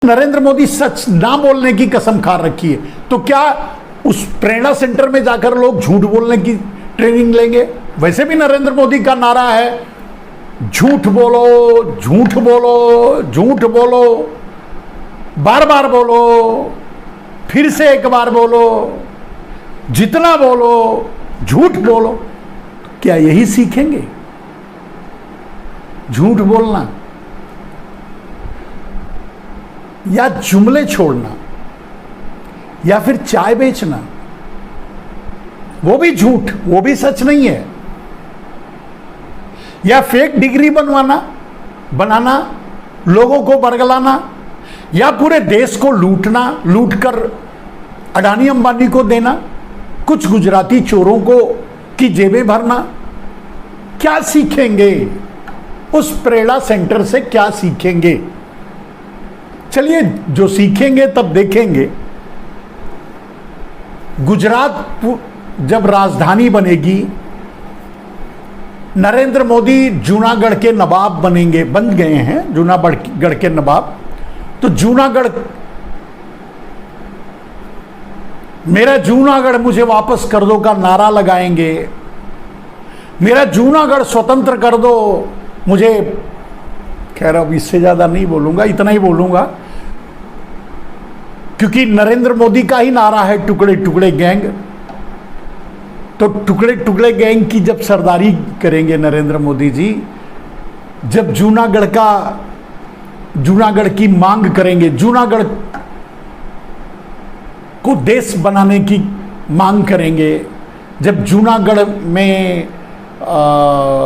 नरेंद्र मोदी सच ना बोलने की कसम खा रखी है, तो क्या उस प्रेरणा सेंटर में जाकर लोग झूठ बोलने की ट्रेनिंग लेंगे? वैसे भी नरेंद्र मोदी का नारा है झूठ बोलो, झूठ बोलो, झूठ बोलो, बार बार बोलो, फिर से एक बार बोलो, जितना बोलो झूठ बोलो। क्या यही सीखेंगे? झूठ बोलना या जुमले छोड़ना या फिर चाय बेचना, वो भी झूठ, वो भी सच नहीं है। या फेक डिग्री बनाना, लोगों को बरगलाना, या पूरे देश को लूटकर अडानी अंबानी को देना, कुछ गुजराती चोरों को की जेबें भरना। क्या सीखेंगे? उस प्रेरणा सेंटर से क्या सीखेंगे? चलिए, जो सीखेंगे तब देखेंगे। गुजरात जब राजधानी बनेगी, नरेंद्र मोदी जूनागढ़ के नवाब बन गए हैं, जूनागढ़ के नवाब। तो जूनागढ़, मेरा जूनागढ़ मुझे वापस कर दो का नारा लगाएंगे। मेरा जूनागढ़ स्वतंत्र कर दो। मुझे, खैर अब इससे ज्यादा नहीं बोलूंगा, इतना ही बोलूंगा, क्योंकि नरेंद्र मोदी का ही नारा है टुकड़े टुकड़े गैंग। तो टुकड़े टुकड़े गैंग की जब सरदारी करेंगे नरेंद्र मोदी जी, जब जूनागढ़ की मांग करेंगे, जूनागढ़ को देश बनाने की मांग करेंगे, जब जूनागढ़ में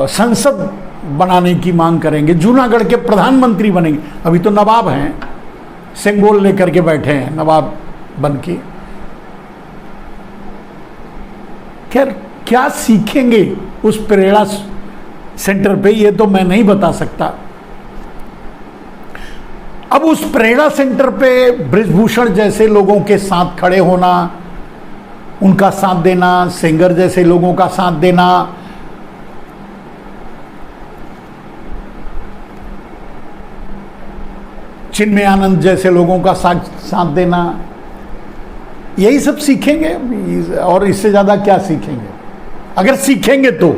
संसद बनाने की मांग करेंगे, जूनागढ़ के प्रधानमंत्री बनेंगे। अभी तो नवाब हैं, सिंगोल लेकर के बैठे हैं नवाब बन के। खैर, क्या सीखेंगे उस प्रेरणा सेंटर पे, ये तो मैं नहीं बता सकता। अब उस प्रेरणा सेंटर पे बृजभूषण जैसे लोगों के साथ खड़े होना, उनका साथ देना, सेंगर जैसे लोगों का साथ देना, चिन्मय आनंद जैसे लोगों का साथ देना, यही सब सीखेंगे। और इससे ज्यादा क्या सीखेंगे? अगर सीखेंगे तो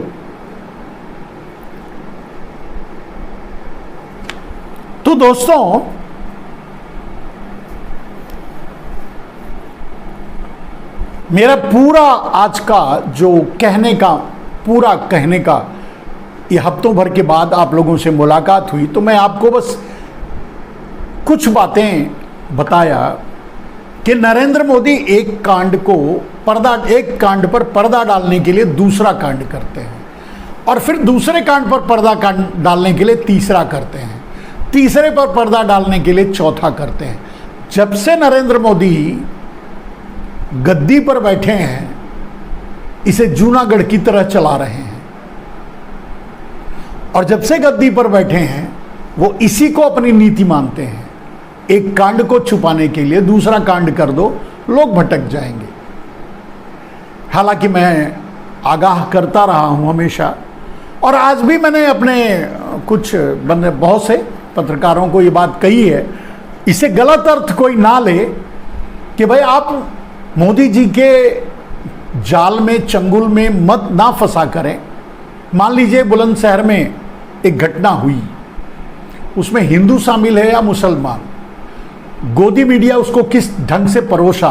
दोस्तों, मेरा पूरा आज का जो पूरा कहने का, ये हफ्तों भर के बाद आप लोगों से मुलाकात हुई, तो मैं आपको बस कुछ बातें बताया कि नरेंद्र मोदी एक कांड पर पर्दा डालने के लिए दूसरा कांड करते हैं, और फिर दूसरे कांड पर पर्दा डालने के लिए तीसरा करते हैं, तीसरे पर पर्दा डालने के लिए चौथा करते हैं। जब से नरेंद्र मोदी गद्दी पर बैठे हैं, इसे जूनागढ़ की तरह चला रहे हैं, और जब से गद्दी पर बैठे हैं, वो इसी को अपनी नीति मानते हैं। एक कांड को छुपाने के लिए दूसरा कांड कर दो, लोग भटक जाएंगे। हालांकि मैं आगाह करता रहा हूं हमेशा, और आज भी मैंने अपने बहुत से पत्रकारों को ये बात कही है। इसे गलत अर्थ कोई ना ले कि भाई आप मोदी जी के जाल में, चंगुल में मत ना फंसा करें। मान लीजिए बुलंदशहर में एक घटना हुई, उसमें हिंदू शामिल है या मुसलमान, गोदी मीडिया उसको किस ढंग से परोसा,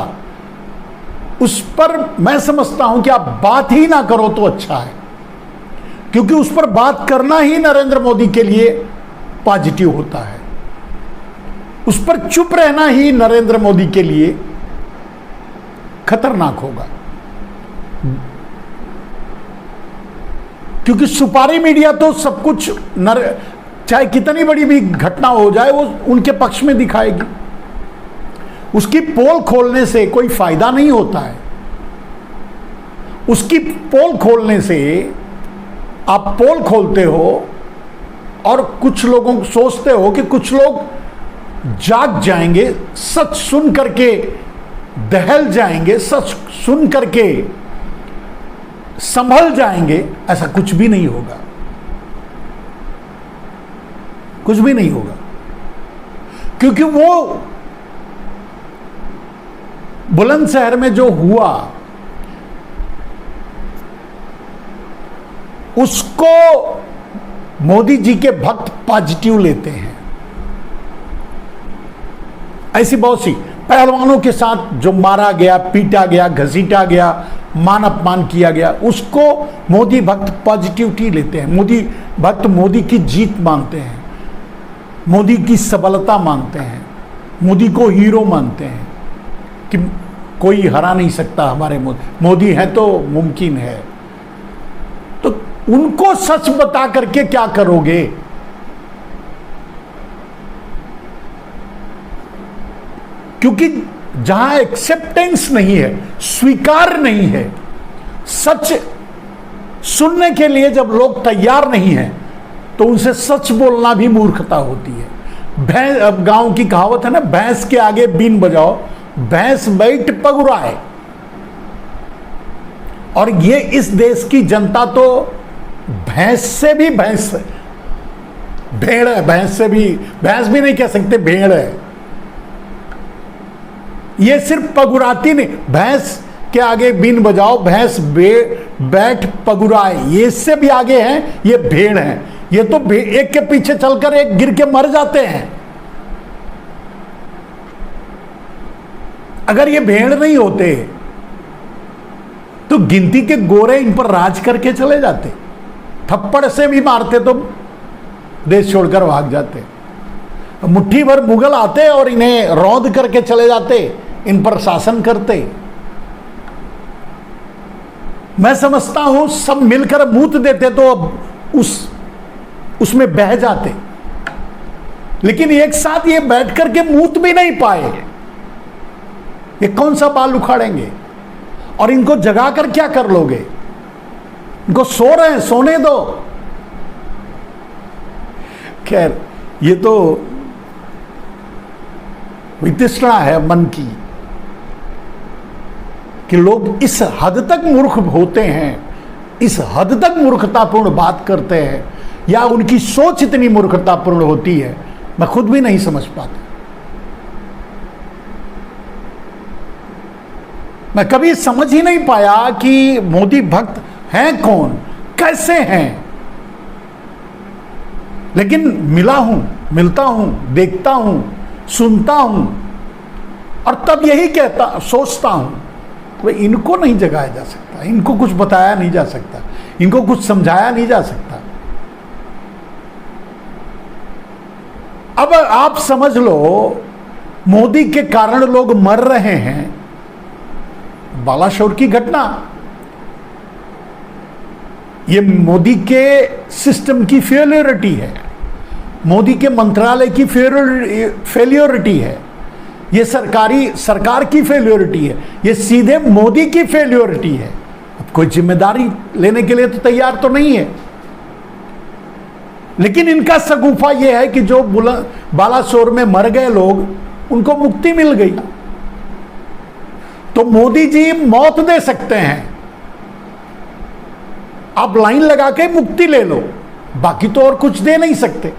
उस पर मैं समझता हूं कि आप बात ही ना करो तो अच्छा है, क्योंकि उस पर बात करना ही नरेंद्र मोदी के लिए पॉजिटिव होता है। उस पर चुप रहना ही नरेंद्र मोदी के लिए खतरनाक होगा, क्योंकि सुपारी मीडिया तो सब कुछ चाहे कितनी बड़ी भी घटना हो जाए, वो उनके पक्ष में दिखाएगी। उसकी पोल खोलने से कोई फायदा नहीं होता है। उसकी पोल खोलने से, आप पोल खोलते हो और कुछ लोगों सोचते हो कि कुछ लोग जाग जाएंगे, सच सुन करके दहल जाएंगे, सच सुन करके संभल जाएंगे। ऐसा कुछ भी नहीं होगा, कुछ भी नहीं होगा, क्योंकि वो बुलंदशहर में जो हुआ उसको मोदी जी के भक्त पॉजिटिव लेते हैं। ऐसी बहुत सी पहलवानों के साथ जो मारा गया, पीटा गया, घसीटा गया, मान अपमान किया गया, उसको मोदी भक्त पॉजिटिविटी लेते हैं। मोदी भक्त मोदी की जीत मानते हैं, मोदी की सबलता मानते हैं, मोदी को हीरो मानते हैं कि कोई हरा नहीं सकता हमारे मोदी है तो मुमकिन है। तो उनको सच बता करके क्या करोगे? क्योंकि जहां एक्सेप्टेंस नहीं है, स्वीकार नहीं है, सच सुनने के लिए जब लोग तैयार नहीं हैं, तो उनसे सच बोलना भी मूर्खता होती है। अब गांव की कहावत है ना, भैंस के आगे बीन बजाओ, भैंस बैठ पगुराए। और ये इस देश की जनता तो भैंस से भी भैंस है, भेड़ है, भैंस से भी, भैंस भी नहीं कह सकते, भेड़ है। ये सिर्फ पगुराती नहीं, भैंस के आगे बीन बजाओ, भैंस बैठ पगुराए, ये इससे भी आगे हैं, ये भेड़ हैं। ये तो एक के पीछे चलकर एक गिर के मर जाते हैं। अगर ये भेड़ नहीं होते तो गिनती के गोरे इन पर राज करके चले जाते, थप्पड़ से भी मारते तो देश छोड़कर भाग जाते। मुट्ठी भर मुगल आते और इन्हें रौंद करके चले जाते, इन पर शासन करते। मैं समझता हूं सब मिलकर मूत देते तो अब उसमें बह जाते, लेकिन एक साथ ये बैठ करके मूत भी नहीं पाए। ये कौन सा बाल उखाड़ेंगे? और इनको जगा कर क्या कर लोगे? इनको सो रहे हैं, सोने दो। खैर, ये तो वितृष्णा है मन की कि लोग इस हद तक मूर्ख होते हैं, इस हद तक मूर्खतापूर्ण बात करते हैं, या उनकी सोच इतनी मूर्खतापूर्ण होती है, मैं खुद भी नहीं समझ पाता। मैं कभी समझ ही नहीं पाया कि मोदी भक्त हैं कौन, कैसे हैं। लेकिन मिलता हूं, देखता हूं, सुनता हूं, और तब यही सोचता हूं, तो इनको नहीं जगाया जा सकता, इनको कुछ बताया नहीं जा सकता, इनको कुछ समझाया नहीं जा सकता। अब आप समझ लो, मोदी के कारण लोग मर रहे हैं। बालाशोर की घटना, ये मोदी के सिस्टम की फेलियोरिटी है, मोदी के मंत्रालय की फेलियोरिटी है, ये सरकार की फेलियोरिटी है, ये सीधे मोदी की फेलियोरिटी है। अब कोई जिम्मेदारी लेने के लिए तो तैयार तो नहीं है। लेकिन इनका सगुफा यह है कि जो बालासोर में मर गए लोग, उनको मुक्ति मिल गई, तो मोदी जी मौत दे सकते हैं। आप लाइन लगा के मुक्ति ले लो, बाकी तो और कुछ दे नहीं सकते।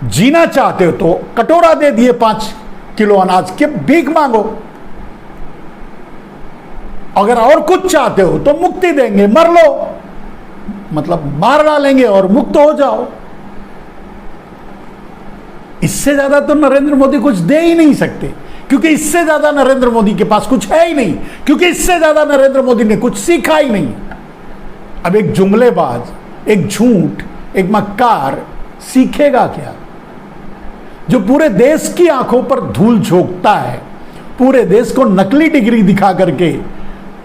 जीना चाहते हो तो कटोरा दे दिए 5 किलो अनाज के, भीख मांगो। अगर और कुछ चाहते हो तो मुक्ति देंगे, मर लो, मतलब मार डालेंगे और मुक्त हो जाओ। इससे ज्यादा तो नरेंद्र मोदी कुछ दे ही नहीं सकते, क्योंकि इससे ज्यादा नरेंद्र मोदी के पास कुछ है ही नहीं, क्योंकि इससे ज्यादा नरेंद्र मोदी ने कुछ सीखा ही नहीं। अब एक जुमलेबाज, एक झूठ, एक मक्कार सीखेगा क्या? जो पूरे देश की आंखों पर धूल झोंकता है, पूरे देश को नकली डिग्री दिखा करके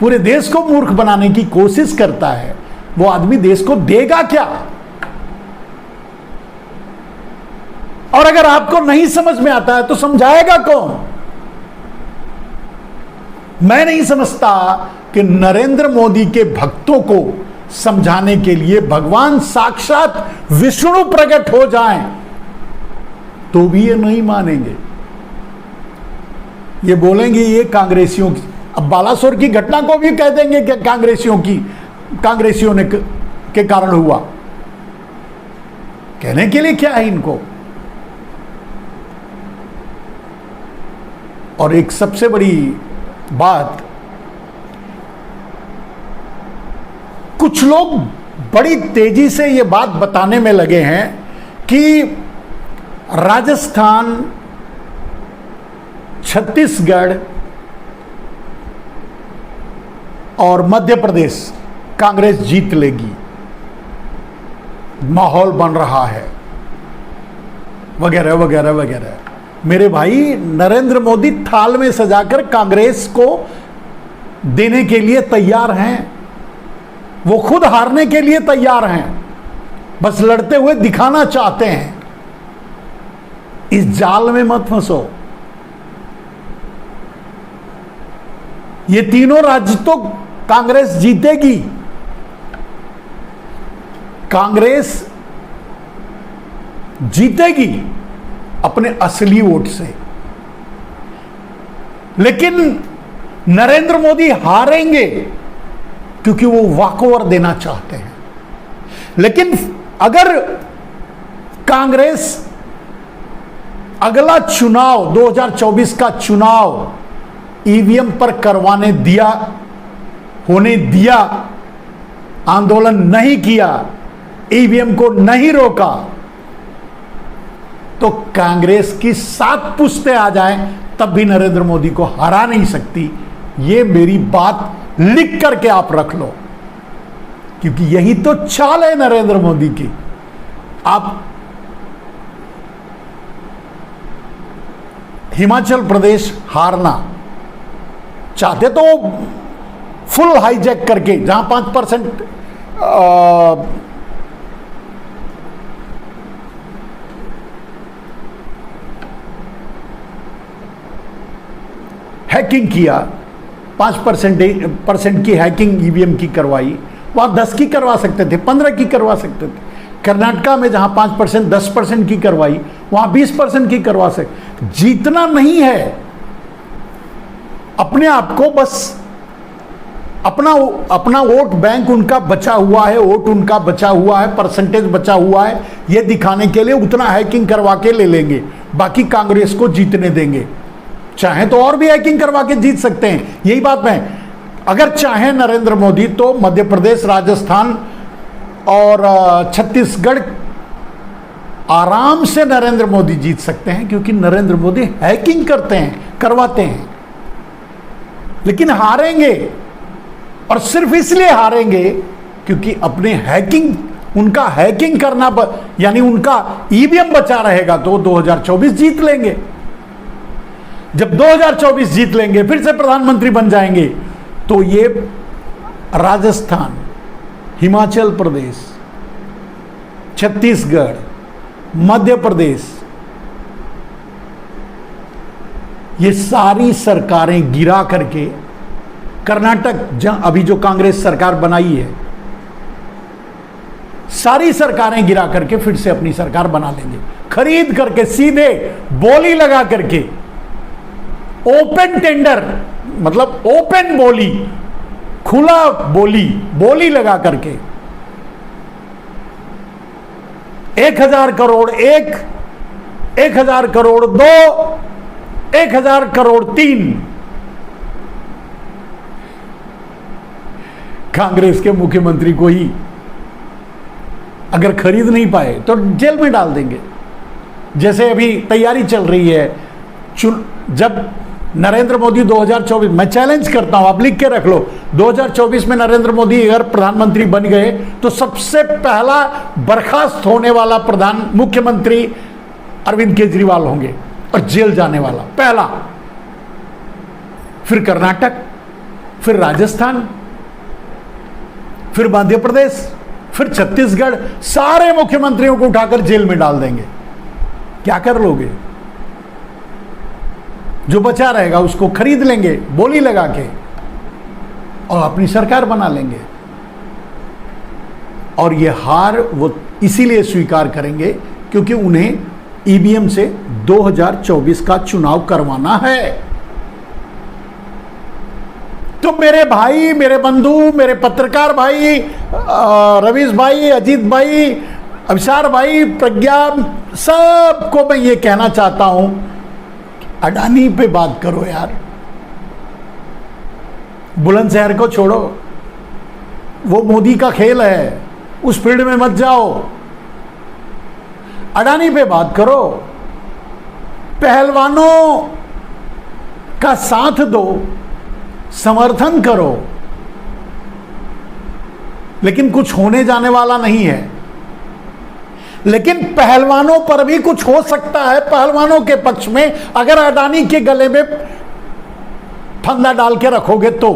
पूरे देश को मूर्ख बनाने की कोशिश करता है, वो आदमी देश को देगा क्या? और अगर आपको नहीं समझ में आता है तो समझाएगा कौन? मैं नहीं समझता कि नरेंद्र मोदी के भक्तों को समझाने के लिए भगवान साक्षात विष्णु प्रकट हो जाएं तो भी ये नहीं मानेंगे। ये बोलेंगे ये कांग्रेसियों की, अब बालासोर की घटना को भी कह देंगे कि कांग्रेसियों ने के कारण हुआ। कहने के लिए क्या है इनको? और एक सबसे बड़ी बात, कुछ लोग बड़ी तेजी से ये बात बताने में लगे हैं कि राजस्थान, छत्तीसगढ़ और मध्य प्रदेश कांग्रेस जीत लेगी, माहौल बन रहा है, वगैरह वगैरह वगैरह। मेरे भाई, नरेंद्र मोदी थाल में सजाकर कांग्रेस को देने के लिए तैयार हैं। वो खुद हारने के लिए तैयार हैं, बस लड़ते हुए दिखाना चाहते हैं। इस जाल में मत फंसो। ये तीनों राज्य तो कांग्रेस जीतेगी। कांग्रेस जीतेगी अपने असली वोट से, लेकिन नरेंद्र मोदी हारेंगे क्योंकि वो वॉकओवर देना चाहते हैं। लेकिन अगर कांग्रेस अगला चुनाव 2024 का चुनाव ईवीएम पर करवाने दिया, होने दिया, आंदोलन नहीं किया, ईवीएम को नहीं रोका, तो कांग्रेस की 7 पुश्तें आ जाएं तब भी नरेंद्र मोदी को हरा नहीं सकती। ये मेरी बात लिख करके आप रख लो, क्योंकि यही तो चाल है नरेंद्र मोदी की। आप हिमाचल प्रदेश हारना चाहते तो फुल हाईजैक करके, जहां 5% हैकिंग किया, 5% की हैकिंग ईवीएम की करवाई, वहां 10 की करवा सकते थे, 15 की करवा सकते थे। कर्नाटका में जहां 5%, 10% की करवाई, वहां 20% की करवा सकते। जीतना नहीं है, अपने आप को बस अपना वोट बैंक उनका बचा हुआ है, वोट उनका बचा हुआ है, परसेंटेज बचा हुआ है, यह दिखाने के लिए उतना हैकिंग करवा के ले लेंगे, बाकी कांग्रेस को जीतने देंगे। चाहे तो और भी हैकिंग करवा के जीत सकते हैं, यही बात मैं। अगर चाहे नरेंद्र मोदी तो मध्य प्रदेश, राजस्थान और छत्तीसगढ़ आराम से नरेंद्र मोदी जीत सकते हैं, क्योंकि नरेंद्र मोदी हैकिंग करते हैं, करवाते हैं। लेकिन हारेंगे, और सिर्फ इसलिए हारेंगे क्योंकि अपने उनका हैकिंग करना यानी उनका ईवीएम बचा रहेगा, तो 2024 जीत लेंगे। जब 2024 जीत लेंगे, फिर से प्रधानमंत्री बन जाएंगे, तो ये राजस्थान, हिमाचल प्रदेश, छत्तीसगढ़, मध्य प्रदेश, ये सारी सरकारें गिरा करके, कर्नाटक जहां अभी जो कांग्रेस सरकार बनाई है, सारी सरकारें गिरा करके फिर से अपनी सरकार बना लेंगे, खरीद करके, सीधे बोली लगा करके, ओपन टेंडर, मतलब ओपन बोली, खुला बोली लगा करके 1000 करोड़ 1, 1000 करोड़ 2, 1000 करोड़ 3 कांग्रेस के मुख्यमंत्री को ही अगर खरीद नहीं पाए तो जेल में डाल देंगे। जैसे अभी तैयारी चल रही है, जब नरेंद्र मोदी 2024, मैं चैलेंज करता हूं, आप लिख के रख लो, 2024 में नरेंद्र मोदी अगर प्रधानमंत्री बन गए तो सबसे पहला बर्खास्त होने वाला मुख्यमंत्री अरविंद केजरीवाल होंगे, और जेल जाने वाला पहला। फिर कर्नाटक, फिर राजस्थान, फिर मध्य प्रदेश, फिर छत्तीसगढ़, सारे मुख्यमंत्रियों को उठाकर जेल में डाल देंगे। क्या कर लोगे? जो बचा रहेगा उसको खरीद लेंगे बोली लगा के, और अपनी सरकार बना लेंगे। और ये हार वो इसीलिए स्वीकार करेंगे क्योंकि उन्हें ईवीएम से 2024 का चुनाव करवाना है। तो मेरे भाई, मेरे बंधु, मेरे पत्रकार भाई, रवीश भाई, अजीत भाई, अभिसार भाई, प्रज्ञा, सबको मैं ये कहना चाहता हूं, अडानी पे बात करो यार। बुलंदशहर को छोड़ो, वो मोदी का खेल है, उस फील्ड में मत जाओ। अडानी पे बात करो, पहलवानों का साथ दो, समर्थन करो, लेकिन कुछ होने जाने वाला नहीं है। लेकिन पहलवानों पर भी कुछ हो सकता है, पहलवानों के पक्ष में, अगर अडानी के गले में फंदा डाल के रखोगे तो।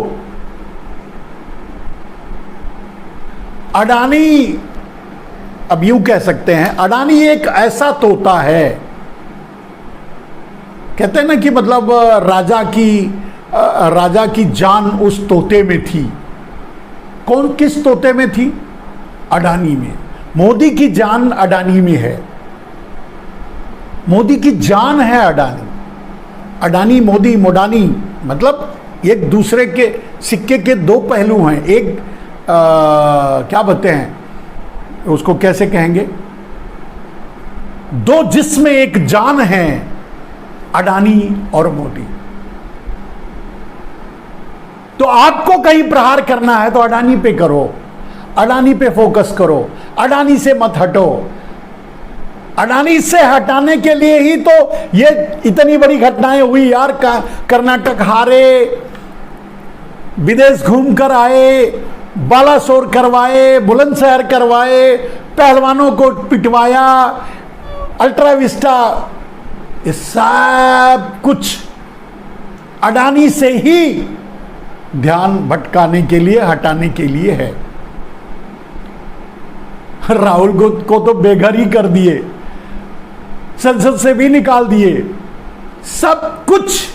अडानी, अब यूं कह सकते हैं, अडानी एक ऐसा तोता है, कहते हैं ना कि मतलब राजा की जान उस तोते में थी। कौन, किस तोते में थी? अडानी में। मोदी की जान अडानी में है, मोदी की जान है अडानी। अडानी, मोदी, मोडानी, मतलब एक दूसरे के सिक्के के दो पहलू हैं। एक क्या बोलते हैं उसको, कैसे कहेंगे, दो जिस्म एक जान है, अडानी और मोदी। तो आपको कहीं प्रहार करना है तो अडानी पे करो, अडानी पे फोकस करो, अडानी से मत हटो। अडानी से हटाने के लिए ही तो ये इतनी बड़ी घटनाएं हुई यार। कर्नाटक हारे, विदेश घूम कर आए, बालासोर करवाए, बुलंदशहर करवाए, पहलवानों को पिटवाया, अल्ट्रा विस्टा, ये सब कुछ अडानी से ही ध्यान भटकाने के लिए, हटाने के लिए है। राहुल को तो बेघर ही कर दिए, संसद से भी निकाल दिए, सब कुछ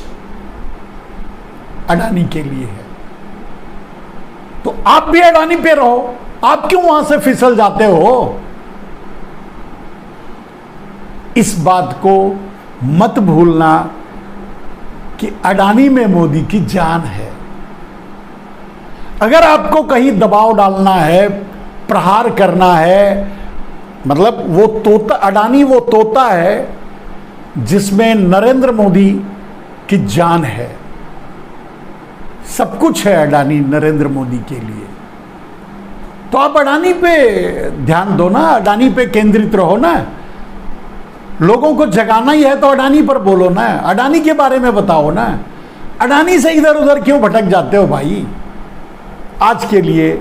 अडानी के लिए है। तो आप भी अडानी पे रहो, आप क्यों वहां से फिसल जाते हो? इस बात को मत भूलना कि अडानी में मोदी की जान है। अगर आपको कहीं दबाव डालना है, प्रहार करना है, मतलब वो तोता, अडानी वो तोता है जिसमें नरेंद्र मोदी की जान है। सब कुछ है अडानी नरेंद्र मोदी के लिए। तो आप अडानी पे ध्यान दो ना, अडानी पे केंद्रित रहो ना। लोगों को जगाना ही है तो अडानी पर बोलो ना, अडानी के बारे में बताओ ना। अडानी से इधर उधर क्यों भटक जाते हो भाई? आज के लिए